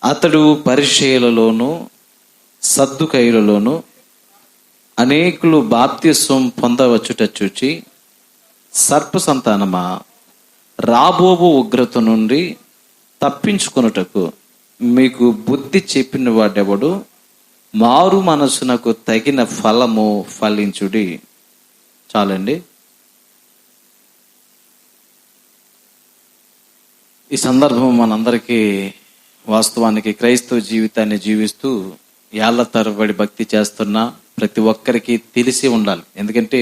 అతడు పరిసయ్యులలోను సద్దూకయ్యులలోను అనేకులు బాప్తిస్వం పొందవచ్చుట చూచి, సర్ప సంతానమా, రాబోవు ఉగ్రత నుండి తప్పించుకొనుటకు మీకు బుద్ధి చెప్పిన వాడెవడు? మారు మనసునకు తగిన ఫలము ఫలించుడి. చాలండి. ఈ సందర్భం మనందరికీ వాస్తవానికి క్రైస్తవ జీవితాన్ని జీవిస్తూ ఏళ్ల తరబడి భక్తి చేస్తున్న ప్రతి ఒక్కరికి తెలిసి ఉండాలి. ఎందుకంటే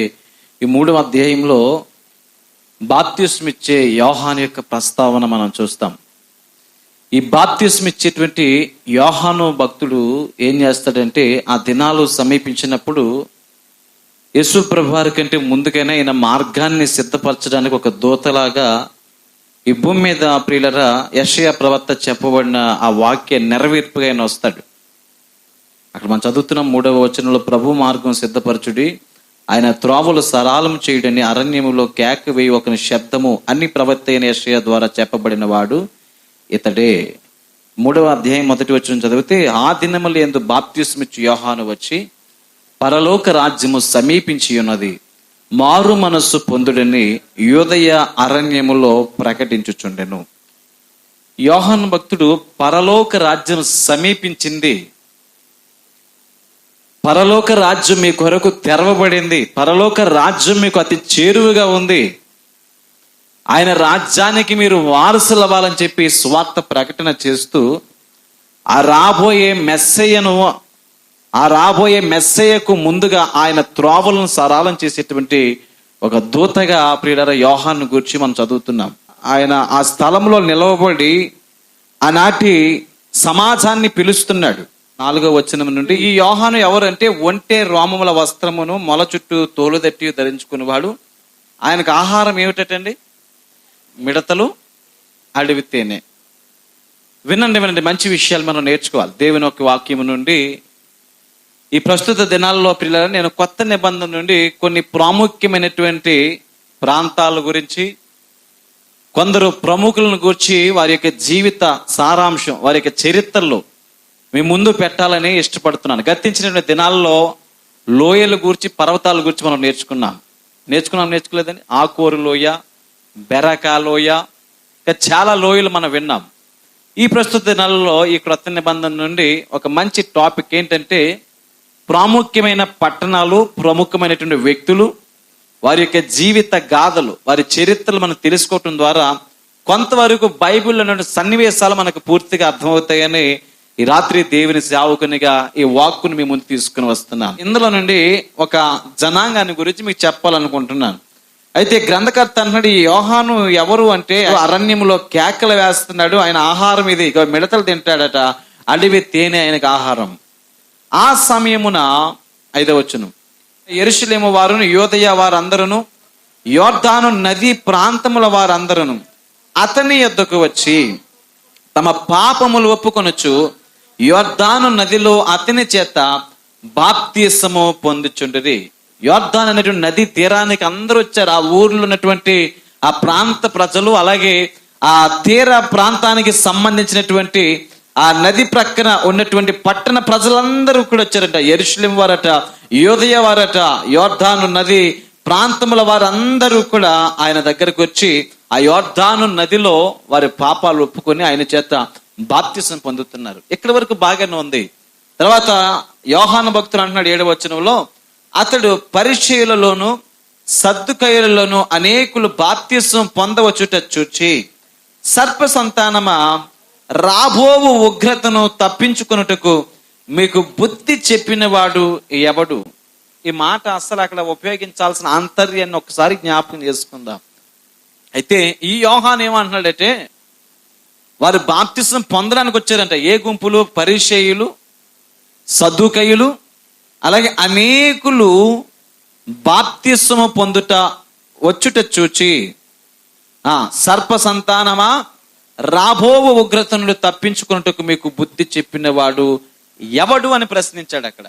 ఈ 3వ అధ్యాయంలో బాప్తిస్మం ఇచ్చే యోహాను యొక్క ప్రస్తావన మనం చూస్తాం. ఈ బాప్తిస్మం ఇచ్చేటువంటి యోహాను భక్తుడు ఏం చేస్తాడంటే, ఆ దినాలు సమీపించినప్పుడు యేసు ప్రభువారి కంటే ముందుకైనా ఈయన మార్గాన్ని సిద్ధపరచడానికి ఒక దూతలాగా ఈ భూమి మీద ప్రియులరా యెషయా ప్రవక్త చెప్పబడిన ఆ వాక్య నెరవేర్పుగా ఆయన వస్తాడు. అక్కడ మనం చదువుతున్నాం 3వ వచనంలో, ప్రభు మార్గం సిద్ధపరచుడి, ఆయన త్రోవలు సరళం చేయుడని అరణ్యములో కేక వేయి ఒకని శబ్దము అన్ని ప్రవక్త అయిన యెషయా ద్వారా చెప్పబడిన వాడు ఇతడే. 3వ అధ్యాయం 1వ వచనం చదివితే, ఆ దినములు యందు బాప్తిస్మిచ్చు యోహాను వచ్చి, పరలోక రాజ్యము సమీపించి ఉన్నది, మారు మనస్సు పొందుడని యూదయ అరణ్యములో ప్రకటించుచుండెను. యోహాను భక్తుడు పరలోక రాజ్యం సమీపించింది, పరలోక రాజ్యం మీ కొరకు తెరవబడింది, పరలోక రాజ్యం మీకు అతి చేరువుగా ఉంది, ఆయన రాజ్యానికి మీరు వారసులు అవ్వాలని చెప్పి స్వార్థ ప్రకటన చేస్తూ ఆ రాబోయే మెస్సయ్యకు ముందుగా ఆయన త్రోవలను సరళం చేసేటువంటి ఒక దూతగా ప్రియులారా యోహాను గురించి మనం చదువుతున్నాం. ఆయన ఆ స్థలంలో నిలవబడి ఆనాటి సమాజాన్ని పిలుస్తున్నాడు. 4వ వచనం నుండి, ఈ యోహాను ఎవరంటే, ఒంటె రోమముల వస్త్రమును మొల చుట్టూ తోలుదట్టి ధరించుకునేవాడు. ఆయనకు ఆహారం ఏమిటండి? మిడతలు, అడవి తేనె. వినండి, మంచి విషయాలు మనం నేర్చుకోవాలి దేవుని యొక్క వాక్యము నుండి. ఈ ప్రస్తుత దినాల్లో పిల్లలు నేను కొత్త నిబంధన నుండి కొన్ని ప్రాముఖ్యమైనటువంటి ప్రాంతాల గురించి, కొందరు ప్రముఖులను గురించి, వారి యొక్క జీవిత సారాంశం, వారి యొక్క చరిత్రలో మీ ముందు పెట్టాలని ఇష్టపడుతున్నాను. గతించిన దినాల్లో లోయల గురించి, పర్వతాల గురించి మనం నేర్చుకోలేదని, ఆకోరు లోయ, బెరకా లోయ, ఇంకా చాలా లోయలు మనం విన్నాం. ఈ ప్రస్తుత దినాలలో ఈ క్రొత్త నిబంధన నుండి ఒక మంచి టాపిక్ ఏంటంటే, ప్రాముఖ్యమైన పట్టణాలు, ప్రముఖమైనటువంటి వ్యక్తులు, వారి యొక్క జీవిత గాథలు, వారి చరిత్రలు మనం తెలుసుకోవటం ద్వారా కొంతవరకు బైబిల్లో నుండి సన్నివేశాలు మనకు పూర్తిగా అర్థమవుతాయని ఈ రాత్రి దేవుని సేవకునిగా ఈ వాక్కును మీ ముందు తీసుకుని వస్తున్నాను. ఇందులో నుండి ఒక జనాంగాన్ని గురించి మీకు చెప్పాలనుకుంటున్నాను. అయితే గ్రంథకర్త అన్నాడు, ఈ యోహాను ఎవరు అంటే, అరణ్యంలో కేకలు వేస్తున్నాడు, ఆయన ఆహారం ఇది, మిడతలు తింటాడట, అడవి తేనె ఆయనకు ఆహారం. ఆ సమయమున 5వ వచనం, యెరూషలేము వారును యూదయ వారందరూ యొర్దాను నది ప్రాంతముల వారందరూ అతని యొద్దకు వచ్చి తమ పాపములు ఒప్పుకొనొచ్చు యొర్దాను నదిలో అతని చేత బాప్తిస్మము పొందుచుండిరి. యొర్దాను అనేటువంటి నది తీరానికి అందరూ వచ్చారు. ఆ ఊర్లో ఉన్నటువంటి ఆ ప్రాంత ప్రజలు, అలాగే ఆ తీర ప్రాంతానికి సంబంధించినటువంటి ఆ నది ప్రక్కన ఉన్నటువంటి పట్టణ ప్రజలందరూ కూడా వచ్చారట. యెరూషలేము వారట, యూదయ వారట, యొర్దాను నది ప్రాంతముల వారందరూ కూడా ఆయన దగ్గరకు వచ్చి ఆ యొర్దాను నదిలో వారి పాపాలు ఒప్పుకొని ఆయన చేత బాప్తిసం పొందుతున్నారు. ఇక్కడి వరకు బాగానే ఉంది. తర్వాత యోహాను భక్తుడు అంటున్నాడు 7వ వచనంలో, అతడు పరిసయ్యులలోను సద్దూకయ్యులలోను అనేకులు బాప్తిసం పొందవచ్చుట చూచి, సర్ప సంతానమా, రాబోవు ఉగ్రతను తప్పించుకొనుటకు మీకు బుద్ధి చెప్పిన వాడు ఎవడు? ఈ మాట అసలు అక్కడ ఉపయోగించాల్సిన ఆంతర్యాన్ని ఒకసారి జ్ఞాపకం చేసుకుందాం. అయితే ఈ యోహాను ఏమంటున్నాడంటే, వారు బాప్తిసం పొందడానికి వచ్చారంట. ఏ గుంపులు? పరిసయ్యులు, సద్దూకయ్యులు, అలాగే అనేకులు బాప్తిస్మము పొందుట వచ్చుట చూచి, సర్ప సంతానమా, రాబోవు ఉగ్రత నుండి తప్పించుకున్నట్టుకు మీకు బుద్ధి చెప్పిన వాడు ఎవడు అని ప్రశ్నించాడు. అక్కడ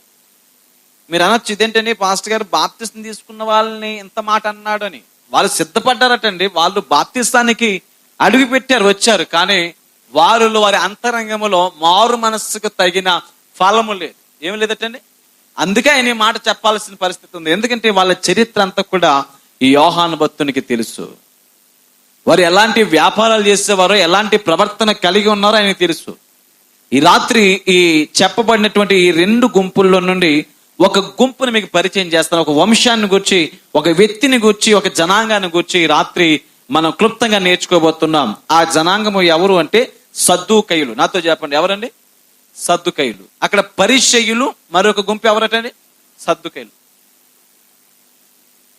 మీరు అనొచ్చు, ఇదేంటండి పాస్టర్ గారు బాప్తిసం తీసుకున్న వాళ్ళని ఇంత మాట అన్నాడు అని. వాళ్ళు సిద్ధపడ్డారటండి, వాళ్ళు బాప్తిస్తానికి అడుగు పెట్టారు, వచ్చారు, కానీ వారిలో వారి అంతరంగములో మారు మనస్సుకు తగిన ఫలము లేదు. ఏమి లేదటండి. అందుకే ఆయన ఈ మాట చెప్పాల్సిన పరిస్థితి ఉంది. ఎందుకంటే వాళ్ళ చరిత్ర అంతా కూడా ఈ యోహాను భక్తునికి తెలుసు. వారు ఎలాంటి వ్యాపారాలు చేసేవారో, ఎలాంటి ప్రవర్తన కలిగి ఉన్నారో ఆయనకు తెలుసు. ఈ రాత్రి ఈ చెప్పబడినటువంటి ఈ 2 గుంపుల్లో నుండి ఒక గుంపుని మీకు పరిచయం చేస్తాను. ఒక వంశాన్ని గురించి, ఒక వ్యక్తిని గురించి, ఒక జనాంగాన్ని గురించి ఈ రాత్రి మనం క్లుప్తంగా నేర్చుకోబోతున్నాం. ఆ జనాంగము ఎవరు అంటే సద్దూకయ్యులు. నాతో చెప్పండి, ఎవరండి? సద్దూకయ్యులు. అక్కడ పరిసయ్యులు, మరొక గుంపు ఎవరటండి? సద్దూకయ్యులు.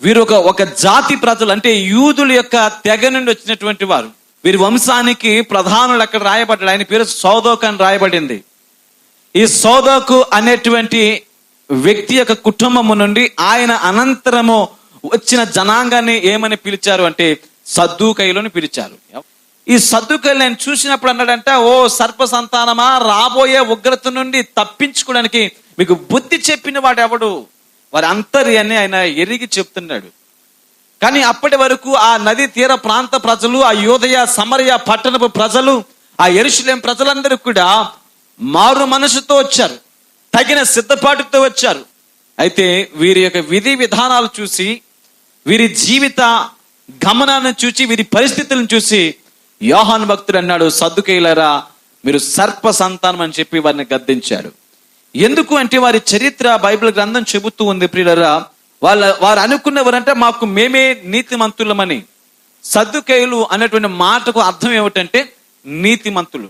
వీరు ఒక జాతి ప్రజలు, అంటే యూదుల యొక్క తెగ నుండి వచ్చినటువంటి వారు. వీరి వంశానికి ప్రధానులు అక్కడ రాయబడ్డాడు. ఆయన పేరు సోదోకు అని రాయబడింది. ఈ సోదోకు అనేటువంటి వ్యక్తి యొక్క కుటుంబము నుండి ఆయన అనంతరము వచ్చిన జనాంగాన్ని ఏమని పిలిచారు అంటే సద్దూకయ్యులని పిలిచారు. ఈ సద్దూకయ్యులు నేను చూసినప్పుడు అన్నాడంటే, ఓ సర్ప సంతానమా, రాబోయే ఉగ్రత నుండి తప్పించుకోవడానికి మీకు బుద్ధి చెప్పిన వాడు ఎవడు? వారి అంతర్యాన్ని ఆయన ఎరిగి చెప్తున్నాడు. కానీ అప్పటి వరకు ఆ నది తీర ప్రాంత ప్రజలు, ఆ యూదయ సమరయ పట్టణపు ప్రజలు, ఆ యెరూషలేము ప్రజలందరూ కూడా మారు మనసుతో వచ్చారు, తగిన సిద్ధపాటుతో వచ్చారు. అయితే వీరి యొక్క విధి విధానాలు చూసి, వీరి జీవిత గమనాన్ని చూసి, వీరి పరిస్థితులను చూసి యోహాను భక్తుడు అన్నాడు, సద్దూకయ్యులారా మీరు సర్ప సంతానం అని చెప్పి వారిని గద్దించాడు. ఎందుకు అంటే వారి చరిత్ర బైబిల్ గ్రంథం చెబుతూ ఉంది ప్రియులారా. వారు అనుకున్నవారంటే మాకు మేమే నీతిమంతులమని. సద్దూకయ్యులు అనేటువంటి మాటకు అర్థం ఏమిటంటే నీతిమంతులు.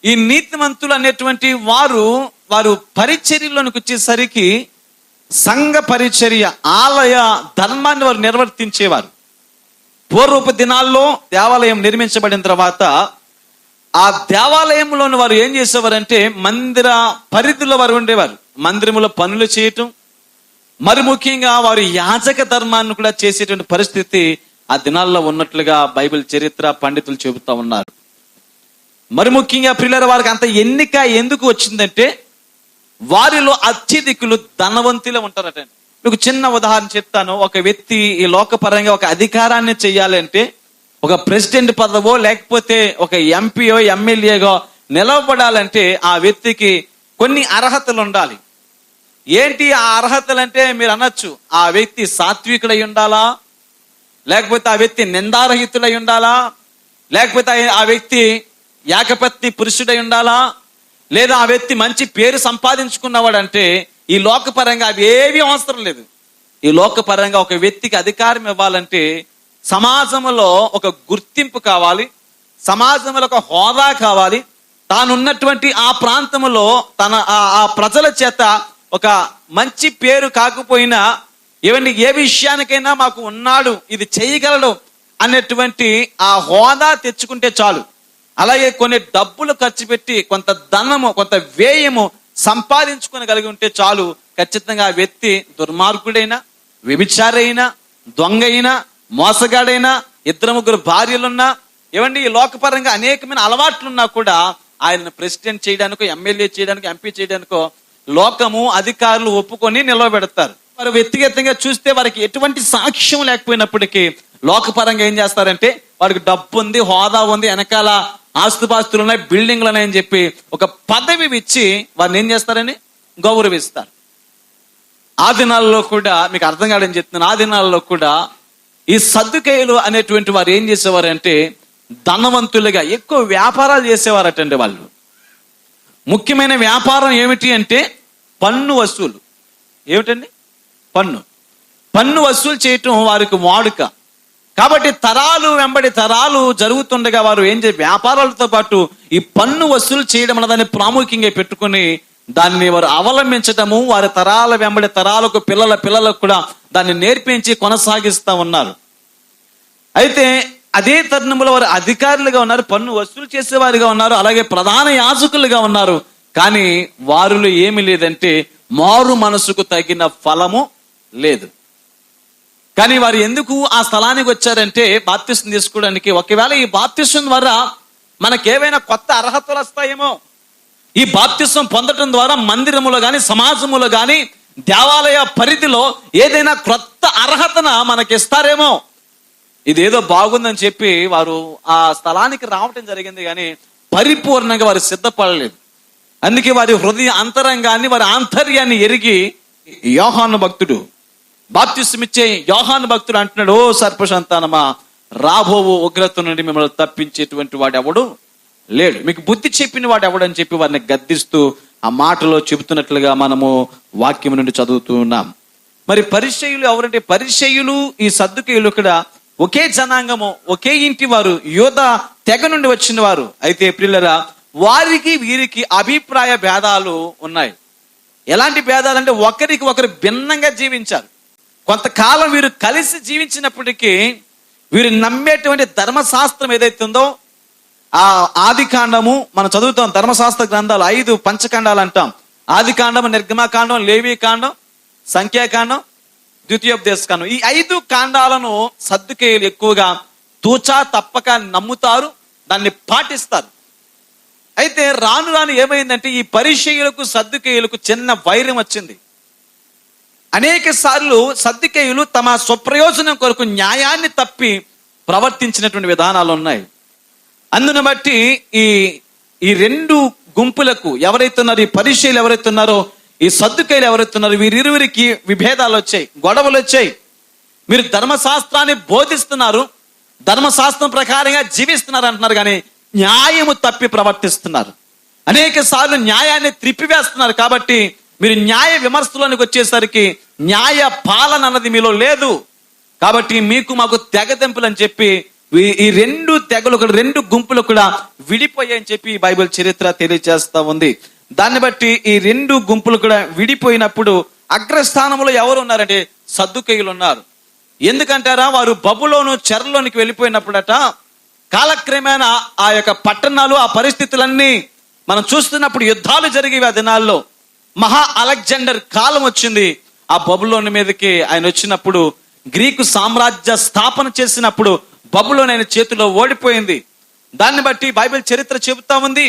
ఈ నీతిమంతులు అనేటువంటి వారు పరిచర్యలోనికి వచ్చేసరికి సంఘ పరిచర్య, ఆలయ ధర్మాన్ని వారు నిర్వర్తించేవారు. పూర్వపు దినాల్లో దేవాలయం నిర్మించబడిన తర్వాత ఆ దేవాలయంలోని వారు ఏం చేసేవారంటే మందిర పరిధిలో వారు ఉండేవారు. మందిరములో పనులు చేయటం, మరి ముఖ్యంగా వారు యాజక ధర్మాన్ని కూడా చేసేటువంటి పరిస్థితి ఆ దినాల్లో ఉన్నట్లుగా బైబిల్ చరిత్ర పండితులు చెబుతా ఉన్నారు. మరి ముఖ్యంగా ప్రియులారా, వారికి అంత ఎన్నిక ఎందుకు వచ్చిందంటే వారిలో అత్యధికులు ధనవంతులే ఉంటారట. మీకు చిన్న ఉదాహరణ చెప్తాను. ఒక వ్యక్తి ఈ లోకపరంగా ఒక అధికారాన్ని చెయ్యాలంటే, ఒక ప్రెసిడెంట్ పదవో లేకపోతే ఒక ఎంపీయో ఎమ్మెల్యేగో నిలవబడాలంటే ఆ వ్యక్తికి కొన్ని అర్హతలు ఉండాలి. ఏంటి ఆ అర్హతలు అంటే మీరు అనొచ్చు, ఆ వ్యక్తి సాత్వికుడై ఉండాలా, లేకపోతే ఆ వ్యక్తి నిందారహితుడై ఉండాలా, లేకపోతే ఆ వ్యక్తి ఏకపత్ని పురుషుడై ఉండాలా, లేదా ఆ వ్యక్తి మంచి పేరు సంపాదించుకున్నవాడంటే. ఈ లోకపరంగా అవి ఏవి అవసరం లేదు. ఈ లోకపరంగా ఒక వ్యక్తికి అధికారం ఇవ్వాలంటే సమాజంలో ఒక గుర్తింపు కావాలి, సమాజంలో ఒక హోదా కావాలి, తానున్నటువంటి ఆ ప్రాంతంలో ఆ ప్రజల చేత ఒక మంచి పేరు కాకపోయినా ఏ విషయానికైనా మాకు ఉన్నాడు, ఇది చేయగలడు అనేటువంటి ఆ హోదా తెచ్చుకుంటే చాలు. అలాగే కొన్ని డబ్బులు ఖర్చు పెట్టి కొంత ధనము, కొంత వ్యయము సంపాదించుకోగలిగి ఉంటే చాలు. ఖచ్చితంగా ఆ వ్యక్తి దుర్మార్గుడైనా, వ్యభిచారైనా, దొంగ అయినా, మోసగాడైనా, 2-3 భార్యలున్నా, ఈ లోకపరంగా అనేకమైన అలవాట్లున్నా కూడా ఆయన ప్రెసిడెంట్ చేయడానికో, ఎమ్మెల్యే చేయడానికో, ఎంపీ చేయడానికో లోకము, అధికారులు ఒప్పుకొని నిలవబెడతారు. వారు వ్యక్తిగతంగా చూస్తే వారికి ఎటువంటి సాక్ష్యం లేకపోయినప్పటికీ లోకపరంగా ఏం చేస్తారంటే వారికి డబ్బు ఉంది, హోదా ఉంది, వెనకాల ఆస్తుపాస్తులు ఉన్నాయి, బిల్డింగ్లు ఉన్నాయని చెప్పి ఒక పదవి ఇచ్చి వారిని ఏం చేస్తారని గౌరవిస్తారు. ఆ దినాల్లో కూడా మీకు అర్థం కాదని చెప్తున్నాను. ఆ దినాల్లో కూడా ఈ సద్దూకయ్యులు అనేటువంటి వారు ఏం చేసేవారంటే ధనవంతులుగా ఎక్కువ వ్యాపారాలు చేసేవారటండి. వాళ్ళు ముఖ్యమైన వ్యాపారం ఏమిటి అంటే పన్ను వసూలు. ఏమిటండి? పన్ను వసూలు చేయటం వారికి వాడుక. కాబట్టి తరాలు వెంబడి తరాలు జరుగుతుండగా వారు ఏం వ్యాపారాలతో పాటు ఈ పన్ను వసూలు చేయడం అన్న దాన్ని ప్రాముఖ్యంగా పెట్టుకుని దాన్ని వారు అవలంబించటము, వారి తరాల వెంబడి తరాలకు పిల్లలకు కూడా దాన్ని నేర్పించి కొనసాగిస్తూ ఉన్నారు. అయితే అదే తరుణంలో వారు అధికారులుగా ఉన్నారు, పన్ను వసూలు చేసేవారిగా ఉన్నారు, అలాగే ప్రధాన యాజకులుగా ఉన్నారు. కానీ వారిలో ఏమి లేదంటే మారు మనసుకు తగిన ఫలము లేదు. కానీ వారు ఎందుకు ఆ స్థలానికి వచ్చారంటే బాప్తిసం తీసుకోవడానికి. ఒకవేళ ఈ బాప్తిసం ద్వారా మనకేమైనా కొత్త అర్హతలు వస్తాయేమో, ఈ బాప్తిసం పొందటం ద్వారా మందిరములో కానీ, సమాజములో కానీ, దేవాలయ పరిధిలో ఏదైనా కొత్త అర్హతన మనకిస్తారేమో, ఇదేదో బాగుందని చెప్పి వారు ఆ స్థలానికి రావటం జరిగింది. కానీ పరిపూర్ణంగా వారు సిద్ధపడలేదు. అందుకే వారి హృదయ అంతరంగాన్ని, వారి ఆంతర్యాన్ని ఎరిగి యోహాను భక్తుడు, బాప్తిస్మిచ్చే యోహాను భక్తుడు అంటున్నాడు, ఓ సర్పసంతానమా, రాబోవు ఉగ్రత నుండి మిమ్మల్ని తప్పించేటువంటి వాడు ఎవడు లేడు, మీకు బుద్ధి చెప్పిన వాడు ఎవడని చెప్పి వారిని గద్దిస్తూ ఆ మాటలో చెబుతున్నట్లుగా మనము వాక్యం నుండి చదువుతూ ఉన్నాం. మరి పరిసయ్యులు ఎవరంటే, పరిసయ్యులు ఈ సద్దుకయ్యులు కూడా ఒకే జనాంగము, ఒకే ఇంటి వారు, యోధ తెగ నుండి వచ్చిన వారు. అయితే ప్రియులరా, వారికి వీరికి అభిప్రాయ భేదాలు ఉన్నాయి. ఎలాంటి భేదాలు అంటే, ఒకరికి ఒకరు భిన్నంగా జీవించారు. కొంతకాలం వీరు కలిసి జీవించినప్పటికీ వీరు నమ్మేటువంటి ధర్మశాస్త్రం ఏదైతే ఉందో, ఆ ఆది కాండము మనం చదువుతాం, ధర్మశాస్త్ర గ్రంథాలు 5 పంచకాండాలు అంటాం. ఆది కాండము, నిర్గమకాండం, లేవి కాండం, సంఖ్యాకాండం, ద్వితీయోపదేశ కాండం. ఈ 5 కాండాలను సద్దుకేయులు ఎక్కువగా తూచా తప్పక నమ్ముతారు, దాన్ని పాటిస్తారు. అయితే రాను రాను ఏమైందంటే, ఈ పరిసయ్యులకు సద్దుకేయులకు చిన్న వైరం వచ్చింది. అనేక సార్లు సద్దుకేయులు తమ స్వప్రయోజనం కొరకు న్యాయాన్ని తప్పి ప్రవర్తించినటువంటి విధానాలు ఉన్నాయి. అందును బట్టి ఈ 2 గుంపులకు ఎవరైతే ఉన్నారో, ఈ పరిసయ్యులు ఎవరైతే ఉన్నారో, ఈ సద్దుకేయులు ఎవరైతే ఉన్నారో, వీరిరువురికి విభేదాలు వచ్చాయి, గొడవలు వచ్చాయి. మీరు ధర్మశాస్త్రాన్ని బోధిస్తున్నారు, ధర్మశాస్త్రం ప్రకారంగా జీవిస్తున్నారు అంటున్నారు, కానీ న్యాయము తప్పి ప్రవర్తిస్తున్నారు. అనేక సార్లు న్యాయాన్ని త్రిప్పివేస్తున్నారు. కాబట్టి మీరు న్యాయ విమర్శలోనికి వచ్చేసరికి న్యాయ పాలన అన్నది మీలో లేదు. కాబట్టి మీకు మాకు తెగదెంపులు అని చెప్పి ఈ 2 తెగలు, 2 గుంపులు కూడా విడిపోయాయని చెప్పి బైబిల్ చరిత్ర తెలియజేస్తా ఉంది. దాన్ని బట్టి ఈ 2 గుంపులు కూడా విడిపోయినప్పుడు అగ్రస్థానంలో ఎవరు ఉన్నారంటే, సద్దుకేయులు ఉన్నారు. ఎందుకంటారా, వారు బబులోను చెరలోనికి వెళ్ళిపోయినప్పుడట, కాలక్రమేణా ఆ యొక్క పట్టణాలు, ఆ పరిస్థితులన్నీ మనం చూస్తున్నప్పుడు యుద్ధాలు జరిగేవి. ఆ దినాల్లో మహా అలెగ్జాండర్ కాలం వచ్చింది. ఆ బబులోని మీదకి ఆయన వచ్చినప్పుడు, గ్రీకు సామ్రాజ్య స్థాపన చేసినప్పుడు బబులోని ఆయన చేతిలో ఓడిపోయింది. దాన్ని బట్టి బైబిల్ చరిత్ర చెబుతా ఉంది,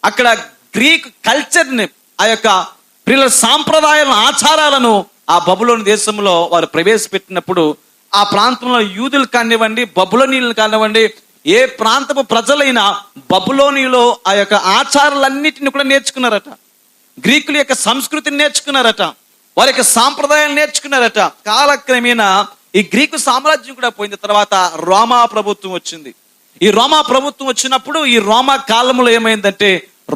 అక్కడ గ్రీక్ కల్చర్ని, ఆ యొక్క ప్రియుల సాంప్రదాయాలను, ఆచారాలను ఆ బబులోని దేశంలో వారు ప్రవేశపెట్టినప్పుడు, ఆ ప్రాంతంలో యూదులు కానివ్వండి, బబులోనీయులు కానివ్వండి, ఏ ప్రాంతపు ప్రజలైనా బబులోనిలో ఆ యొక్క ఆచారాలన్నిటిని కూడా నేర్చుకున్నారట. గ్రీకుల యొక్క సంస్కృతిని నేర్చుకున్నారట, వారి యొక్క సాంప్రదాయాలు నేర్చుకున్నారట. కాలక్రమేణా ఈ గ్రీకు సామ్రాజ్యం కూడా పోయిన తర్వాత రోమా ప్రభుత్వం వచ్చింది. ఈ రోమా ప్రభుత్వం వచ్చినప్పుడు, ఈ రోమా కాలంలో ఏమైందంటే,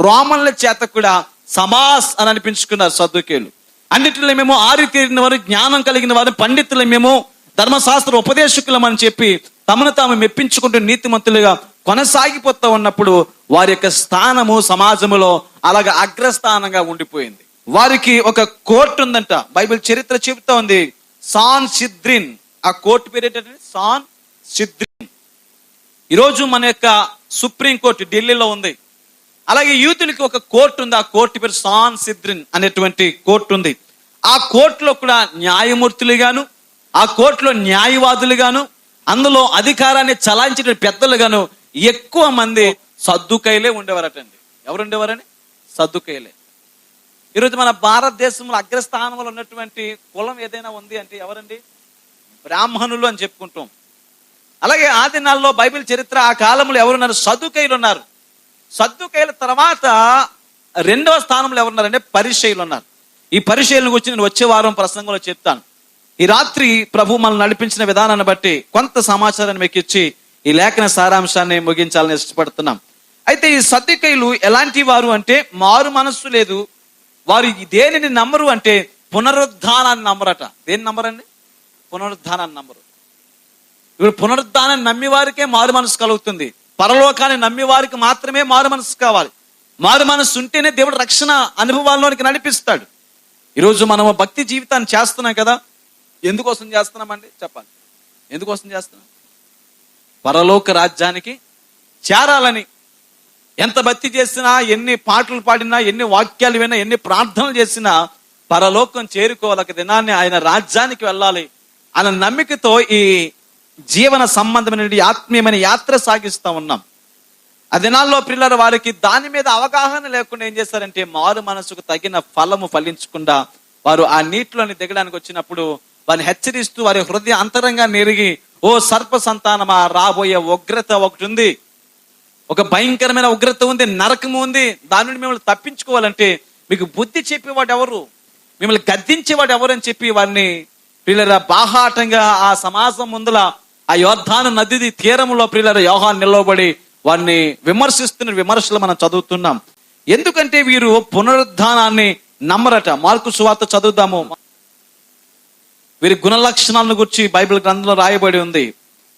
రోమన్ల చేత కూడా సమాస్ అని అనిపించుకున్నారు సద్దుకేయులు. అన్నిటిలో మేము ఆరితేరిన వారు, జ్ఞానం కలిగిన వారు, పండితులు మేము, ధర్మశాస్త్ర ఉపదేశకులం అని చెప్పి తమను తాము మెప్పించుకుంటూ నీతిమంతులుగా కొనసాగిపోతూ ఉన్నప్పుడు వారి యొక్క స్థానము సమాజంలో అలాగ అగ్రస్థానంగా ఉండిపోయింది. వారికి ఒక కోర్టు ఉందంట, బైబిల్ చరిత్ర చెబుతా ఉంది, సాన్ సిద్రిన్. ఆ కోర్టు పేరు ఏంటంటే సాన్ సిద్రిన్. ఈరోజు మన యొక్క సుప్రీం కోర్టు ఢిల్లీలో ఉంది. అలాగే యూతులకి ఒక కోర్టు ఉంది, ఆ కోర్టు పేరు సాన్ సిద్రిన్ అనేటువంటి కోర్టు ఉంది. ఆ కోర్టులో కూడా న్యాయమూర్తులుగాను, ఆ కోర్టులో న్యాయవాదులుగాను, అందులో అధికారాన్ని చలాయించిన పెద్దలుగాను ఎక్కువ మంది సద్దుకైలే ఉండేవారటండి. ఎవరు ఉండేవారని? సద్దుకైలే. ఈరోజు మన భారతదేశంలో అగ్రస్థానంలో ఉన్నటువంటి కులం ఏదైనా ఉంది అంటే ఎవరండి? బ్రాహ్మణులు అని చెప్పుకుంటాం. అలాగే ఆ దినాల్లో బైబిల్ చరిత్ర ఆ కాలంలో ఎవరున్నారు? సద్దుకైలు ఉన్నారు. సద్దుకైల తర్వాత 2వ స్థానంలో ఎవరున్నారంటే పరిసయ్యులు ఉన్నారు. ఈ పరిసయ్యులను గురించి నేను వచ్చే వారం ప్రసంగంలో చెప్తాను. ఈ రాత్రి ప్రభు మనల్ని నడిపించిన విధానాన్ని బట్టి కొంత సమాచారాన్ని మీకు ఇచ్చి ఈ లేఖన సారాంశాన్ని ముగించాలని ఇష్టపడుతున్నాం. అయితే ఈ సద్దుకైలు ఎలాంటి వారు అంటే, మారు మనస్సు లేదు, వారు దేనిని నమ్మరు అంటే పునరుద్ధానాన్ని నమ్మరట. దేని నమ్మరండి? పునరుద్ధానాన్ని నమ్మరు. ఇప్పుడు పునరుద్ధానాన్ని నమ్మి వారికే మారు మనసు కలుగుతుంది. పరలోకాన్ని నమ్మి వారికి మాత్రమే మారు మనసు కావాలి. మారు మనసు ఉంటేనే దేవుడు రక్షణ అనుభవాల్లోనికి నడిపిస్తాడు. ఈరోజు మనము భక్తి జీవితాన్ని చేస్తున్నాం కదా, ఎందుకోసం చేస్తున్నామండి చెప్పాలి? ఎందుకోసం చేస్తున్నాం? పరలోక రాజ్యానికి చేరాలని. ఎంత భక్తి చేసినా, ఎన్ని పాటలు పాడినా, ఎన్ని వాక్యాలు విన్నా, ఎన్ని ప్రార్థనలు చేసినా పరలోకం చేరుకోవాలక దినాన్ని ఆయన రాజ్యానికి వెళ్ళాలి అన్న నమ్మికతో ఈ జీవన సంబంధమైన ఆత్మీయమైన యాత్ర సాగిస్తూ ఉన్నాం. ఆ దినాల్లో పిల్లల వారికి దాని మీద అవగాహన లేకుండా ఏం చేస్తారంటే, మారు మనసుకు తగిన ఫలము ఫలించకుండా వారు ఆ నీటిలోని దిగడానికి వచ్చినప్పుడు వారిని హెచ్చరిస్తూ వారి హృదయ అంతరంగా నెరిగి, ఓ సర్ప సంతానమా, రాబోయే ఉగ్రత ఒకటి ఉంది. ఒక భయంకరమైన ఉగ్రత ఉంది, నరకము ఉంది, దాని నుండి మిమ్మల్ని తప్పించుకోవాలంటే మీకు బుద్ధి చెప్పేవాడు ఎవరు, మిమ్మల్ని గద్దించేవాడు ఎవరు అని చెప్పి వారిని ప్రియులారా బాహాటంగా ఆ సమాజం ముందుల ఆ యోర్దాను నది తీరంలో ప్రియులారా యోహాను నిలవబడి వారిని విమర్శిస్తున్న విమర్శలు మనం చదువుతున్నాం. ఎందుకంటే వీరు పునరుద్ధానాన్ని నమ్మరట. మార్కు సువార్త చదువుదాము. వీరి గుణ లక్షణాలను గురించి బైబిల్ గ్రంథంలో రాయబడి ఉంది.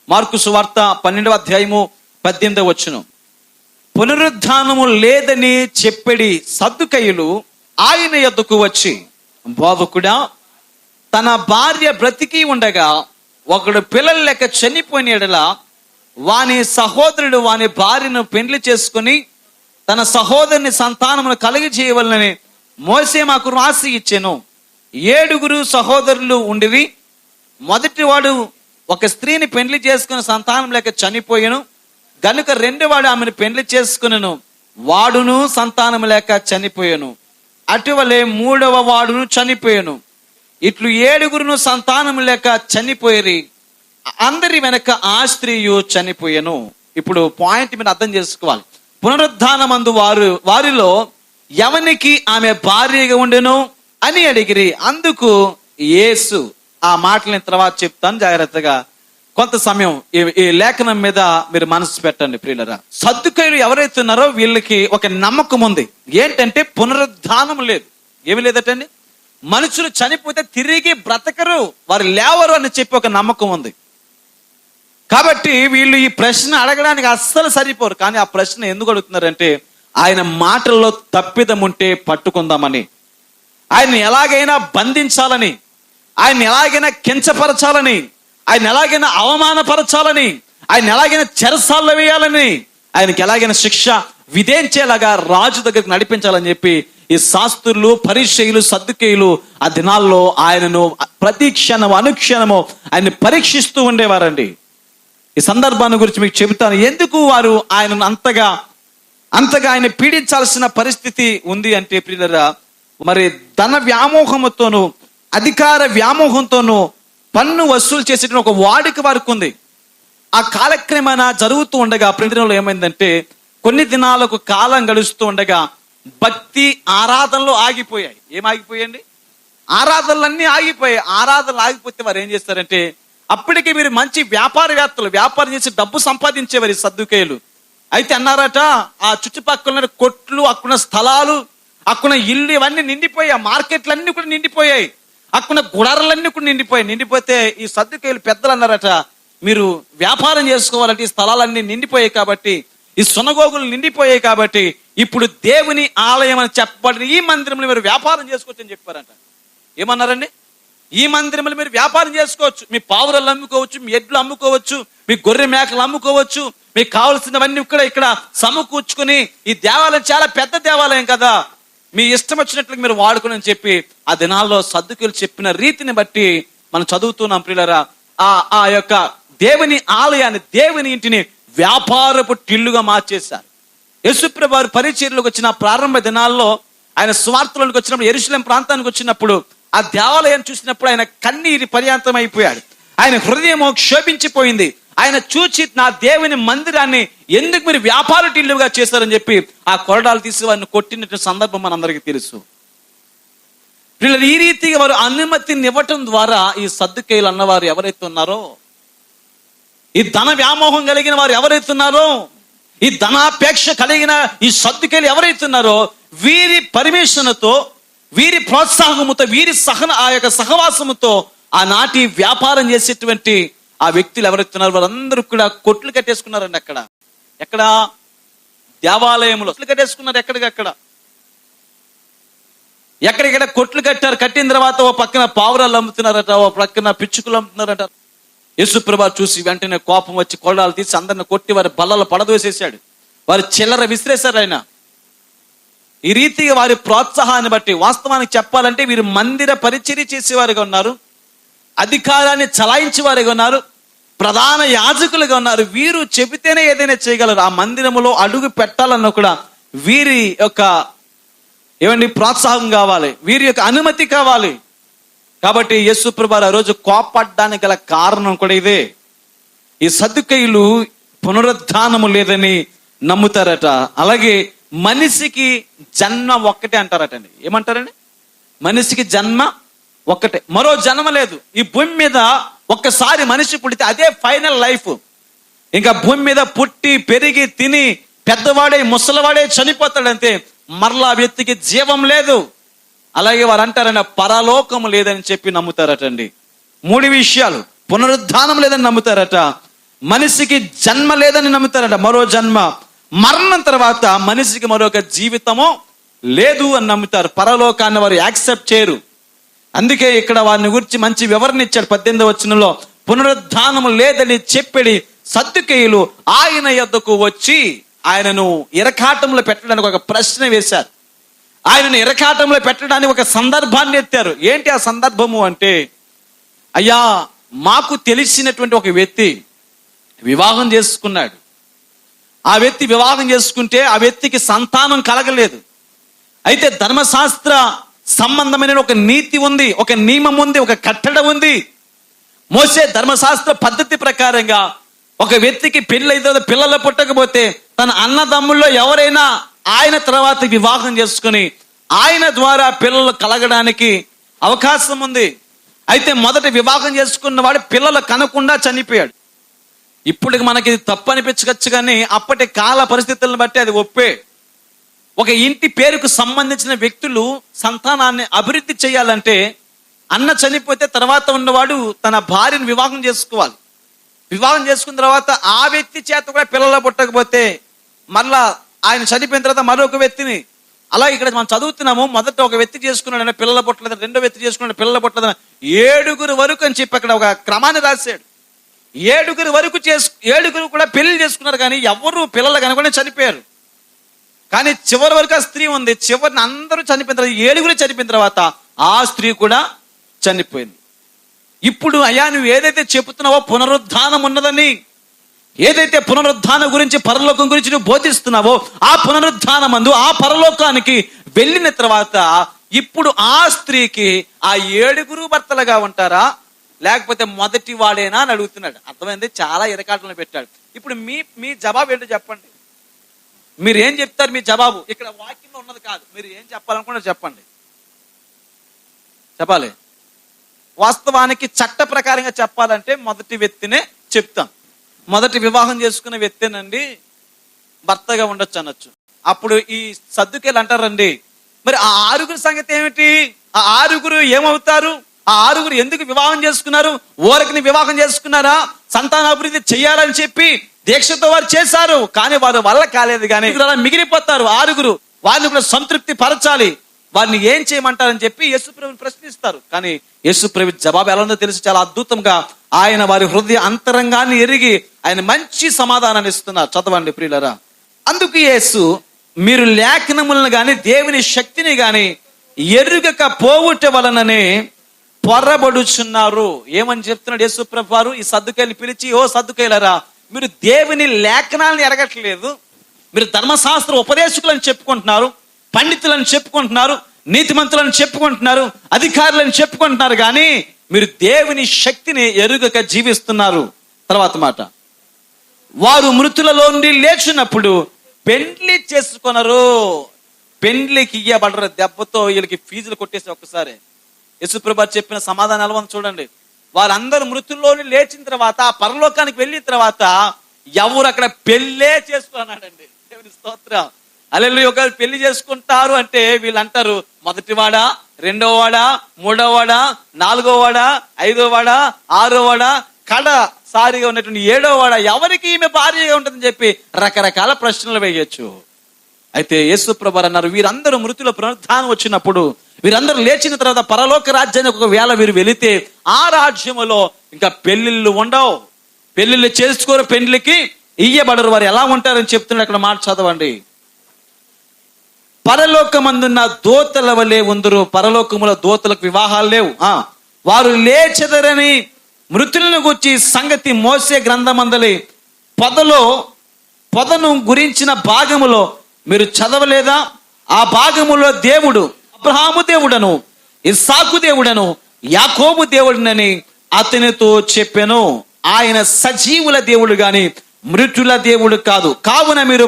మార్కు సువార్త 12వ అధ్యాయము 18వ వచనం. పునరుద్ధానము లేదని చెప్పడి సద్దుకయ్యులు ఆయన యొద్దకు వచ్చి, బోధకుడా, తన భార్య బ్రతికి ఉండగా ఒకడు పిల్లలు లెక్క చనిపోయిన యెడల వాని సహోదరుడు వాని భార్యను పెండ్లి చేసుకుని తన సహోదరుని సంతానమును కలిగజేయవలనని మోసే మాకు రాసి ఇచ్చెను. 7 సహోదరులు ఉండిరి. మొదటివాడు ఒక స్త్రీని పెండ్లి చేసుకుని సంతానం లేక చనిపోయాను గనుక 2వాడు ఆమెను పెండ్లి చేసుకునను, వాడును సంతానం లేక చనిపోయాను. అటువలే 3వ వాడును చనిపోయాను. ఇట్లు 7 సంతానం లేక చనిపోయిరి. అందరి వెనక ఆ స్త్రీయు చనిపోయాను. ఇప్పుడు పాయింట్ మీరు అర్థం చేసుకోవాలి. పునరుద్ధానమందు వారిలో ఎవనికి ఆమె భార్యగా ఉండెను అని అడిగిరి. అందుకు యేసు, ఆ మాటలని తర్వాత చెప్తాను జాగ్రత్తగా, కొంత సమయం ఈ లేఖనం మీద మీరు మనసు పెట్టండి ప్రియులరా. సద్దుకయ్యులు ఎవరైతే ఉన్నారో వీళ్ళకి ఒక నమ్మకం ఉంది. ఏంటంటే పునరుద్ధానం లేదు. ఏమి లేదటండి, మనుషులు చనిపోతే తిరిగి బ్రతకరు, వారు లేవరు అని చెప్పి ఒక నమ్మకం ఉంది. కాబట్టి వీళ్ళు ఈ ప్రశ్న అడగడానికి అస్సలు సరిపోరు. కానీ ఆ ప్రశ్న ఎందుకు అడుగుతున్నారంటే ఆయన మాటల్లో తప్పిదం ఉంటే పట్టుకుందామని, ఆయన ఎలాగైనా బంధించాలని, ఆయన ఎలాగైనా కించపరచాలని, ఆయన ఎలాగైనా అవమానపరచాలని, ఆయన ఎలాగైనా చెరసాల్లో వేయాలని, ఆయనకి ఎలాగైనా శిక్ష విధించేలాగా రాజు దగ్గరకు నడిపించాలని చెప్పి ఈ శాస్త్రులు, పరిసయ్యులు, సద్దుకయ్యులు ఆ దినాల్లో ఆయనను ప్రతి క్షణము అనుక్షణము ఆయన్ని పరీక్షిస్తూ ఉండేవారండి. ఈ సందర్భాన్ని గురించి మీకు చెబుతాను. ఎందుకు వారు ఆయనను అంతగా ఆయన పీడించాల్సిన పరిస్థితి ఉంది అంటే ప్రియులారా, మరి ధన వ్యామోహంతోనూ అధికార వ్యామోహంతోనూ పన్ను వసూలు చేసే ఒక వాడిక వారికి ఉంది. ఆ కాలక్రమేణా జరుగుతూ ఉండగా ప్రియులలో ఏమైందంటే కొన్ని దినాలకు కాలం గడుస్తూ ఉండగా భక్తి ఆరాధనలు ఆగిపోయాయి. ఏం ఆగిపోయాయండి? ఆరాధనలన్నీ ఆగిపోయాయి. ఆరాధనలు ఆగిపోతే వారు ఏం చేస్తారంటే, అప్పటికి వీరు మంచి వ్యాపారవేత్తలు, వ్యాపారం చేసి డబ్బు సంపాదించేవారు ఈ సద్దుకయ్యులు. అయితే అన్నారట, ఆ చుట్టుపక్కల కొట్లు, అక్కడ స్థలాలు, అక్కడ ఇల్లు ఇవన్నీ నిండిపోయాయి. ఆ మార్కెట్లన్నీ కూడా నిండిపోయాయి. అక్కడ గుడారాలన్నీ కూడా నిండిపోతే ఈ సద్దుకయ్యులు పెద్దలు అన్నారట, మీరు వ్యాపారం చేసుకోవాలంటే ఈ స్థలాలన్నీ నిండిపోయాయి కాబట్టి, ఈ సునగోగులు నిండిపోయాయి కాబట్టి ఇప్పుడు దేవుని ఆలయం అని చెప్పబడిన ఈ మందిరంలో మీరు వ్యాపారం చేసుకోవచ్చు అని చెప్పారంట. ఏమన్నారండి? ఈ మందిరంలో మీరు వ్యాపారం చేసుకోవచ్చు, మీ పావురాలు అమ్ముకోవచ్చు, మీ ఎడ్లు అమ్ముకోవచ్చు, మీ గొర్రె మేకలు అమ్ముకోవచ్చు, మీకు కావలసినవన్నీ ఇక్కడ సమకూర్చుకుని, ఈ దేవాలయం చాలా పెద్ద దేవాలయం కదా, మీ ఇష్టం వచ్చినట్లు మీరు వాడుకుని అని చెప్పి ఆ దినాల్లో సద్దుకయ్యులు చెప్పిన రీతిని బట్టి మనం చదువుతున్నాం ప్రియులారా. ఆ యొక్క దేవుని ఆలయాన్ని, దేవుని ఇంటిని వ్యాపారపు టిల్లుగా మార్చేశారు. యేసుప్రభువు వారు పరిచర్యలోకి వచ్చిన ప్రారంభ దినాల్లో, ఆయన స్వార్థలోకి వచ్చినప్పుడు, యెరూషలేం ప్రాంతానికి వచ్చినప్పుడు ఆ దేవాలయం చూసినప్పుడు ఆయన కన్నీరు పర్యాంతం అయిపోయాడు. ఆయన హృదయం క్షోభించిపోయింది. ఆయన చూచి నా దేవుని మందిరాన్ని ఎందుకు మీరు వ్యాపార టిల్లుగా చేశారని చెప్పి ఆ కొరడాలు తీసి వారిని కొట్టిన సందర్భం మనందరికీ తెలుసు. వీళ్ళు ఈ రీతిగా వారు అనుమతిని ఇవ్వటం ద్వారా ఈ సద్దుకయ్యులు అన్నవారు ఎవరైతే ఉన్నారో, ఈ ధన వ్యామోహం కలిగిన వారు ఎవరైతే ఉన్నారో, ఈ ధనాపేక్ష కలిగిన ఈ సద్దుకయ్యులు ఎవరైతే ఉన్నారో, వీరి పర్మిషన్తో, వీరి ప్రోత్సాహముతో, వీరి ఆ యొక్క సహవాసముతో ఆనాటి వ్యాపారం చేసేటువంటి ఆ వ్యక్తులు ఎవరైతే ఉన్నారో వారందరూ కూడా కొట్లు కట్టేసుకున్నారండి. ఎక్కడ దేవాలయంలో కొట్లు కట్టేసుకున్నారు. ఎక్కడిక్కడ కొట్లు కట్టారు. కట్టిన తర్వాత ఓ పక్కన పావురాలు అమ్ముతున్నారట, ఓ పక్కన పిచ్చుకలు అమ్ముతున్నారట. యేసుప్రభువు చూసి వెంటనే కోపం వచ్చి కొరడాలు తీసి అందరిని కొట్టి వారి బల్లలో పడదోసేసాడు. వారి చిల్లర విసిరేశారు ఆయన. ఈ రీతిగా వారి ప్రోత్సాహాన్ని బట్టి, వాస్తవానికి చెప్పాలంటే వీరు మందిర పరిచర్య చేసేవారుగా ఉన్నారు, అధికారాన్ని చలాయించేవారుగా ఉన్నారు, ప్రధాన యాజకులుగా ఉన్నారు. వీరు చెబితేనే ఏదైనా చేయగలరు. ఆ మందిరములో అడుగు పెట్టాలన్నా కూడా వీరి యొక్క ప్రోత్సాహం కావాలి, వీరి యొక్క అనుమతి కావాలి. కాబట్టి యేసుప్రభువు ఆ రోజు కోపడ్డానికి గల కారణం కూడా ఇదే. ఈ సద్దుకయ్యులు పునరుద్ధానము లేదని నమ్ముతారట. అలాగే మనిషికి జన్మ ఒక్కటే అంటారటండి. ఏమంటారండి? మనిషికి జన్మ ఒక్కటే, మరో జన్మ లేదు. ఈ భూమి మీద ఒక్కసారి మనిషి పుడితే అదే ఫైనల్ లైఫ్. ఇంకా భూమి మీద పుట్టి పెరిగి తిని పెద్దవాడే ముసలివాడే చనిపోతాడంతే, మరలా వ్యక్తికి జీవం లేదు. అలాగే వారు అంటారండి పరలోకం లేదని చెప్పి నమ్ముతారటండి. 3 విషయాలు: పునరుద్ధానం లేదని నమ్ముతారట, మనిషికి జన్మ లేదని నమ్ముతారట, మరో జన్మ, మరణం తర్వాత మనిషికి మరొక జీవితము లేదు అని నమ్ముతారు. పరలోకాన్ని వారు యాక్సెప్ట్ చేయరు. అందుకే ఇక్కడ వారిని గురించి మంచి వివరణ ఇచ్చాడు 18వ వచనంలో. పునరుద్ధానం లేదని చెప్పి సద్దుకేయులు ఆయన యొద్దకు వచ్చి ఆయనను ఇరకాటంలో పెట్టడానికి ఒక ప్రశ్న వేశారు. ఆయనను ఇరకాటంలో పెట్టడానికి ఒక సందర్భాన్ని ఎత్తారు. ఏంటి ఆ సందర్భము అంటే, అయ్యా మాకు తెలిసినటువంటి ఒక వ్యక్తి వివాహం చేసుకున్నాడు. ఆ వ్యక్తి వివాహం చేసుకుంటే ఆ వ్యక్తికి సంతానం కలగలేదు. అయితే ధర్మశాస్త్ర సంబంధమైన ఒక నీతి ఉంది, ఒక నియమం ఉంది, ఒక కట్టడ ఉంది. మోసే ధర్మశాస్త్ర పద్ధతి ప్రకారంగా ఒక వ్యక్తికి పెళ్ళి అయితే పిల్లలు పుట్టకపోతే తన అన్నదమ్ముల్లో ఎవరైనా ఆయన తర్వాత వివాహం చేసుకుని ఆయన ద్వారా పిల్లలు కలగడానికి అవకాశం ఉంది. అయితే మొదట వివాహం చేసుకున్న వాడు పిల్లలు కనకుండా చనిపోయాడు. ఇప్పుడు మనకి తప్పు అనిపించవచ్చు, కానీ అప్పటి కాల పరిస్థితులను బట్టి అది ఒప్పే. ఒక ఇంటి పేరుకు సంబంధించిన వ్యక్తులు సంతానాన్ని అభివృద్ధి చేయాలంటే అన్న చనిపోతే తర్వాత ఉన్నవాడు తన భార్యను వివాహం చేసుకోవాలి. వివాహం చేసుకున్న తర్వాత ఆ వ్యక్తి చేత కూడా పిల్లలు పుట్టకపోతే మళ్ళా ఆయన చనిపోయిన తర్వాత మరొక వ్యక్తిని, అలా ఇక్కడ మనం చదువుతున్నాము. మొదట ఒక వ్యక్తి చేసుకున్నాడు, పిల్లలు పుట్టలేదు. రెండో వ్యక్తి చేసుకున్నాడు, పిల్లలు పుట్టలేదు. 7 వరకు అని చెప్పి అక్కడ ఒక క్రమాన్ని రాశాడు. 7 కూడా పెళ్లి చేసుకున్నారు, కానీ ఎవరు పిల్లలు కనుకొని చనిపోయారు. కానీ చివరి వరకు ఆ స్త్రీ ఉంది. చివరిని అందరూ చనిపోయిన తర్వాత 7 చనిపోయిన తర్వాత ఆ స్త్రీ కూడా చనిపోయింది. ఇప్పుడు అయ్యా నువ్వు ఏదైతే చెబుతున్నావో పునరుద్ధానం ఉన్నదని, ఏదైతే పునరుద్ధానం గురించి పరలోకం గురించి నువ్వు బోధిస్తున్నావో ఆ పునరుద్ధానమందు ఆ పరలోకానికి వెళ్ళిన తర్వాత ఇప్పుడు ఆ స్త్రీకి ఆ 7 భర్తలుగా ఉంటారా, లేకపోతే మొదటి వాడేనా అని అడుగుతున్నాడు. అర్థమైంది? చాలా ఇరకాటంలో పెట్టాడు. ఇప్పుడు మీ జవాబు ఏంటో చెప్పండి. మీరు ఏం చెప్తారు? మీ జవాబు ఇక్కడ వాక్యంలో ఉన్నది కాదు, మీరు ఏం చెప్పాలనుకున్నా చెప్పండి. చెప్పాలి. వాస్తవానికి చట్ట ప్రకారంగా చెప్పాలంటే మొదటి వ్యక్తినే చెప్తాం. మొదటి వివాహం చేసుకున్న వ్యక్తినండి భర్తగా ఉండొచ్చు అనొచ్చు. అప్పుడు ఈ సద్దుకేలు అంటారండి, మరి ఆ 6 సంగతి ఏమిటి? ఆ 6 ఏమవుతారు? ఆ 6 ఎందుకు వివాహం చేసుకున్నారు? ఊరకిని వివాహం చేసుకున్నారా? సంతాన అభివృద్ధి చెయ్యాలని చెప్పి దీక్షతో వారు చేశారు, కానీ వారు వల్ల కాలేదు. కానీ మిగిలిపోతారు 6. వారిని కూడా సంతృప్తి పరచాలి. వారిని ఏం చేయమంటారని చెప్పి యేసుప్రభుని ప్రశ్నిస్తారు. కానీ యేసుప్రభు జవాబు ఎలా ఉందో తెలిసి చాలా అద్భుతంగా ఆయన వారి హృదయ అంతరంగాన్ని ఎరిగి ఆయన మంచి సమాధానాన్ని ఇస్తున్నారు. చదవండి ప్రియులరా. అందుకు యేసు, మీరు లేఖనములను గాని దేవుని శక్తిని గాని ఎరుగక పోవుట వలననే పొరబడుచున్నారు. ఏమని చెప్తున్నాడు యేసుప్రభు వారు? ఈ సద్దుకేయులను పిలిచి, ఓ సద్దుకేయులరా, మీరు దేవుని లేఖనాలను ఎరగట్లేదు. మీరు ధర్మశాస్త్ర ఉపదేశకులను చెప్పుకుంటున్నారు, పండితులను చెప్పుకుంటున్నారు, నీతిమంతులను చెప్పుకుంటున్నారు, అధికారులను చెప్పుకుంటున్నారు, కానీ మీరు దేవుని శక్తిని ఎరుగక జీవిస్తున్నారు. తర్వాత మాట, వారు మృతులలో నుండి లేచినప్పుడు పెండ్లి చేసుకొనరు. పెండ్లికి ఇయ్యబడరు. దెబ్బతో వీళ్ళకి ఫీజులు కొట్టేసి ఒక్కసారి యేసుప్రభు చెప్పిన సమాధానం ఎలా ఉందో చూడండి. వారందరూ మృతుల్లోని లేచిన తర్వాత పరలోకానికి వెళ్ళిన తర్వాత ఎవరు అక్కడ పెళ్ళే చేసుకున్నాడండి. దేవుని స్తోత్రం. హల్లెలూయా. ఒకవేళ పెళ్లి చేసుకుంటారు అంటే వీళ్ళు అంటారు, మొదటివాడా, రెండోవాడా, మూడోవాడా, 4వవాడా, 5వవాడా, 6వవాడా, సారిగా ఉన్నటువంటి 7వవాడా, ఎవరికి ఈమె భార్యగా ఉంటుందని చెప్పి రకరకాల ప్రశ్నలు వేయొచ్చు. అయితే యేసుప్రభు అన్నారు, వీరందరూ మృతుల పునరుద్ధానం వచ్చినప్పుడు, వీరందరూ లేచిన తర్వాత పరలోక రాజ్యానికి ఒకవేళ వీరు వెళితే ఆ రాజ్యములో ఇంకా పెళ్లిళ్ళు ఉండవు. పెళ్లిళ్ళు చేసుకోరు, పెళ్లికి ఇయ్యబడరు. వారు ఎలా ఉంటారని చెప్తున్నాడు అక్కడ మాట చదవండి. పరలోకమందున్న దూతల వలె ఉందరు. పరలోకముల దూతలకు వివాహాలు లేవు. వారు లేచెదరని మృతులను గురించి సంగతి మోసే గ్రంథమందలి పొదను గురించిన భాగములో మీరు చదవలేదా? ఆ భాగములో దేవుడు అబ్రహాము దేవుడను, ఇస్సాకు దేవుడను, యాకోబు దేవుడునని అతనితో చెప్పెను. ఆయన సజీవుల దేవుడు గాని మృతుల దేవుడు కాదు. కావున మీరు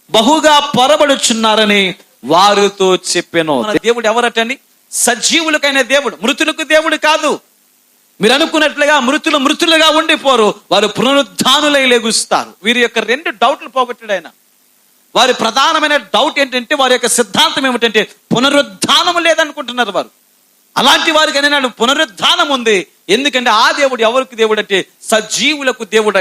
బహుగా పొరబడుచున్నారని వారితో చెప్పెను. దేవుడు ఎవరటండి? సజీవులకైన దేవుడు, మృతులకు దేవుడు కాదు. మీరు అనుకున్నట్లుగా మృతులుగా ఉండిపోరు, వారు పునరుద్ధానులై లెగుస్తారు. వీరి యొక్క 2 డౌట్లు పోగొట్టాడు ఆయన. వారి ప్రధానమైన డౌట్ ఏంటంటే, వారి యొక్క సిద్ధాంతం ఏమిటంటే పునరుద్ధానం లేదనుకుంటున్నారు వారు. అలాంటి వారికి అన్నాడు పునరుద్ధానం ఉంది. ఎందుకంటే ఆ దేవుడు ఎవరికి దేవుడు అంటే సజీవులకు దేవుడు.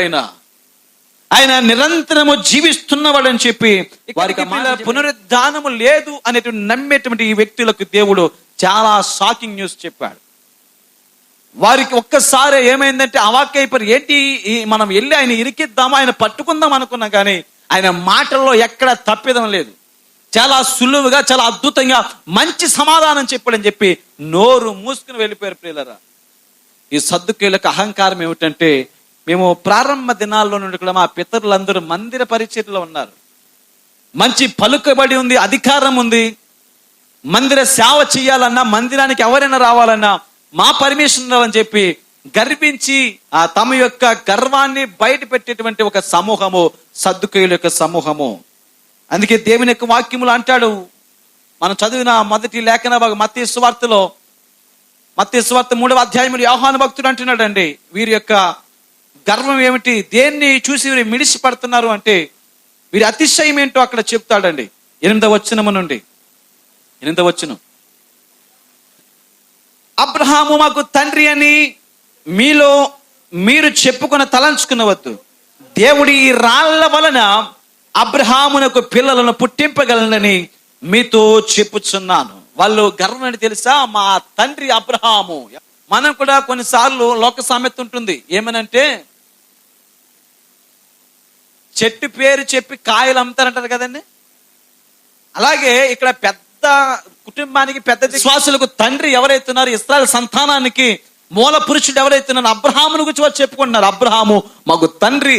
ఆయన నిరంతరము జీవిస్తున్నవాడు అని చెప్పి వారికి పునరుద్ధానము లేదు అనేటువంటి నమ్మేటువంటి ఈ వ్యక్తులకు దేవుడు చాలా షాకింగ్ న్యూస్ చెప్పాడు. వారికి ఒక్కసారి ఏమైందంటే అవాక్కైపోయారు. ఏంటి మనం వెళ్ళి ఆయన ఇరికిద్దామా, ఆయన పట్టుకుందాం అనుకున్నాం, కానీ ఆయన మాటల్లో ఎక్కడ తప్పిదం లేదు. చాలా సులువుగా, చాలా అద్భుతంగా మంచి సమాధానం చెప్పాడని చెప్పి నోరు మూసుకుని వెళ్ళిపోయారు. ప్రియులారా, ఈ సద్దుకేయులకు అహంకారం ఏమిటంటే, మేము ప్రారంభ దినాల్లో నుండి కూడా మా పితరులందరూ మందిర పరిచర్యలో ఉన్నారు. మంచి పలుకబడి ఉంది, అధికారం ఉంది. మందిర సేవ చేయాలన్నా, మందిరానికి ఎవరైనా రావాలన్నా మా పర్మిషన్ అని చెప్పి గర్వించి తమ యొక్క గర్వాన్ని బయట పెట్టేటువంటి ఒక సమూహము సద్దుకేయుల యొక్క సమూహము. అందుకే దేవుని యొక్క వాక్యములు అంటాడు, మనం చదివిన మొదటి లేఖన భాగం మత్తయి సువార్తలో, మత్తయి సువార్త 3వ అధ్యాయంలో యోహాను భక్తుడు అంటున్నాడండి, వీరి యొక్క గర్వం ఏమిటి, దేన్ని చూసి వీరు మిడిసి పడుతున్నారు అంటే వీరి అతిశయం ఏంటో అక్కడ చెప్తాడండి. 8వ వచనము నుండి 8వ వచనం, అబ్రహాము మాకు తండ్రి అని మీలో మీరు చెప్పుకుని తలంచుకునవద్దు. దేవుడి ఈ రాళ్ల వలన అబ్రహామునకు పిల్లలను పుట్టింపగలనని మీతో చెప్పుచున్నాను. వాళ్ళు గర్వం అని తెలుసా? మా తండ్రి అబ్రహాము. మనం కూడా కొన్నిసార్లు లోక సామెత ఉంటుంది, ఏమనంటే చెట్టు పేరు చెప్పి కాయలు అమ్ముతారంటారు కదండి. అలాగే ఇక్కడ పెద్ద కుటుంబానికి, పెద్ద విశ్వాసులకు తండ్రి ఎవరైతున్నారు, ఇశ్రాయేలు సంతానానికి మూల పురుషుడు ఎవరైతున్నారు, అబ్రహామును గురించి వారు చెప్పుకుంటున్నారు. అబ్రహాము మాకు తండ్రి,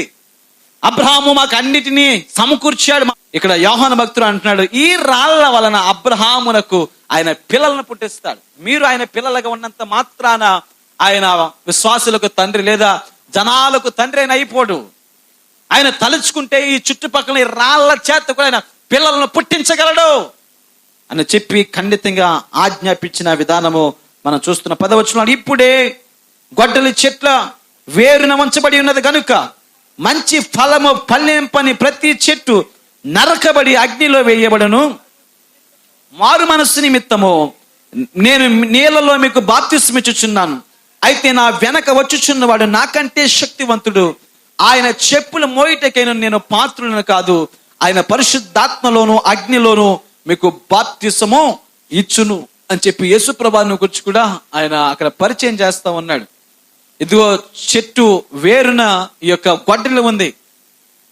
అబ్రహాము మాకు అన్నిటినీ సమకూర్చాడు. ఇక్కడ యోహాను భక్తుడు అంటున్నాడు, ఈ రాళ్ల వలన అబ్రహామునకు ఆయన పిల్లలను పుట్టిస్తాడు. మీరు ఆయన పిల్లలుగా ఉన్నంత మాత్రాన ఆయన విశ్వాసులకు తండ్రి లేదా జనాలకు తండ్రి అయిన అయిపోడు. ఆయన తలుచుకుంటే ఈ చుట్టుపక్కల ఈ రాళ్ల చేత కూడా ఆయన పిల్లలను పుట్టించగలడు అని చెప్పి ఖండితంగా ఆజ్ఞాపించిన విధానము మనం చూస్తున్న 10వ వచనంలో, ఇప్పుడే గొడ్డలి చెట్ల వేరున ఉంచబడి ఉన్నది కనుక మంచి ఫలము ఫలింపని ప్రతి చెట్టు నరకబడి అగ్నిలో వేయబడును. మారు మనస్సు నిమిత్తము నేను నీళ్ళలో మీకు బాప్తిస్మం ఇచ్చుచున్నాను. అయితే నా వెనక వచ్చుచున్నవాడు నాకంటే శక్తివంతుడు. ఆయన చెప్పులు మోయిటకైనా నేను పాత్రులను కాదు. ఆయన పరిశుద్ధాత్మలోను అగ్నిలోను మీకు బాప్తిస్మము ఇచ్చును అని చెప్పి యేసు ప్రభువును గురించి కూడా ఆయన అక్కడ పరిచయం చేస్తా ఉన్నాడు. ఇదిగో చెట్టు వేరున ఈ యొక్క గొడ్డలి ఉంది.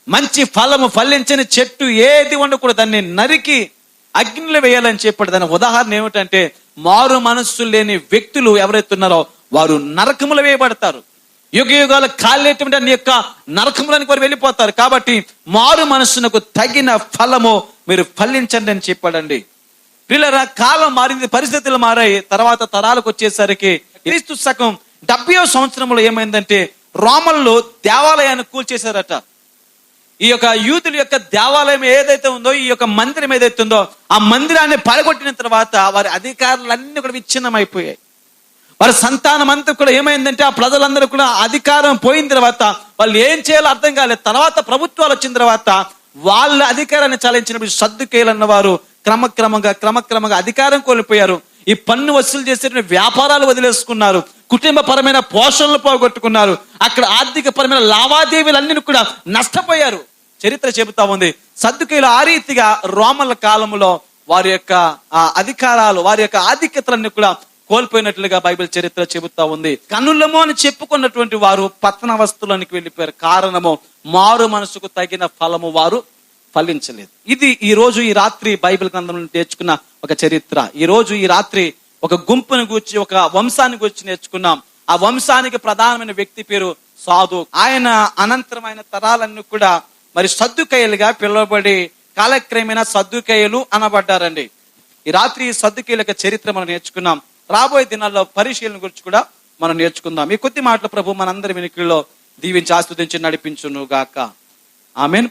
మంచి ఫలము ఫలించని చెట్టు ఏది ఉండకూడదు, దాన్ని నరికి అగ్నిలో వేయాలని చెప్పాడు. దాని ఉదాహరణ ఏమిటంటే, మారు మనస్సు లేని వ్యక్తులు ఎవరైతే ఉన్నారో వారు నరకములు వేయబడతారు. యుగ యుగాలు కాలేటువంటి అన్ని యొక్క నరకములని వారు వెళ్ళిపోతారు. కాబట్టి మారు మనస్సునకు తగిన ఫలము మీరు ఫలించండి అని చెప్పాడండి. పిల్లరా, కాలం మారింది, పరిస్థితులు మారాయి. తర్వాత తరాలకు వచ్చేసరికి క్రీస్తు శకం 70వ సంవత్సరంలో ఏమైందంటే, రోమన్లో దేవాలయాన్ని కూల్చేశారట. ఈ యొక్క యూదుల యొక్క దేవాలయం ఏదైతే ఉందో, ఈ యొక్క మందిరం ఏదైతే ఉందో, ఆ మందిరాన్ని పడగొట్టిన తర్వాత వారి అధికారులన్నీ కూడా విచ్ఛిన్నమైపోయాయి. వారి సంతానం అంతా కూడా ఏమైందంటే, ఆ ప్రజలందరూ కూడా అధికారం పోయిన తర్వాత వాళ్ళు ఏం చేయాలో అర్థం కాలేదు. తర్వాత ప్రభుత్వాలు వచ్చిన తర్వాత వాళ్ళ అధికారాన్ని చలాయించినప్పుడు సద్దుకేయులు అన్నవారు క్రమక్రమంగా అధికారం కోల్పోయారు. ఈ పన్ను వసూలు చేసే వ్యాపారాలు వదిలేసుకున్నారు, కుటుంబపరమైన పోషణలు పోగొట్టుకున్నారు, అక్కడ ఆర్థిక పరమైన లావాదేవీలన్నీ కూడా నష్టపోయారు. చరిత్ర చెబుతా ఉంది. సద్దుకేయులు ఆ రీతిగా రోమన్ల కాలంలో వారి యొక్క అధికారాలు, వారి యొక్క ఆధిక్యతలన్నీ కూడా కోల్పోయినట్లుగా బైబిల్ చరిత్ర చెబుతా ఉంది. కనులము అని చెప్పుకున్నటువంటి వారు పతనావస్థలోనికి వెళ్ళిపోయారు. కారణము మారు మనసుకు తగిన ఫలము వారు ఫలించలేదు. ఇది ఈ రోజు ఈ రాత్రి బైబిల్ గ్రంథం నుండి నేర్చుకున్న ఒక చరిత్ర. ఈ రోజు ఈ రాత్రి ఒక గుంపును గూర్చి, ఒక వంశాన్ని గూర్చి నేర్చుకున్నాం. ఆ వంశానికి ప్రధానమైన వ్యక్తి పేరు సాధు. ఆయన అనంతరమైన తరాలన్నీ కూడా మరి సద్దుకేయులుగా పిలువబడి కాలక్రమేణా సద్దుకేయులు అనబడ్డారండి. ఈ రాత్రి సద్దుకేయుల యొక్క చరిత్ర మనం నేర్చుకున్నాం. రాబోయే దినాల్లో పరిశీలన గురించి కూడా మనం నేర్చుకుందాం. ఈ కొద్ది మాటలు ప్రభు మనందరి వెనుకల్లో దీవించి ఆస్తుతించి నడిపించును గాక. ఆమేన్.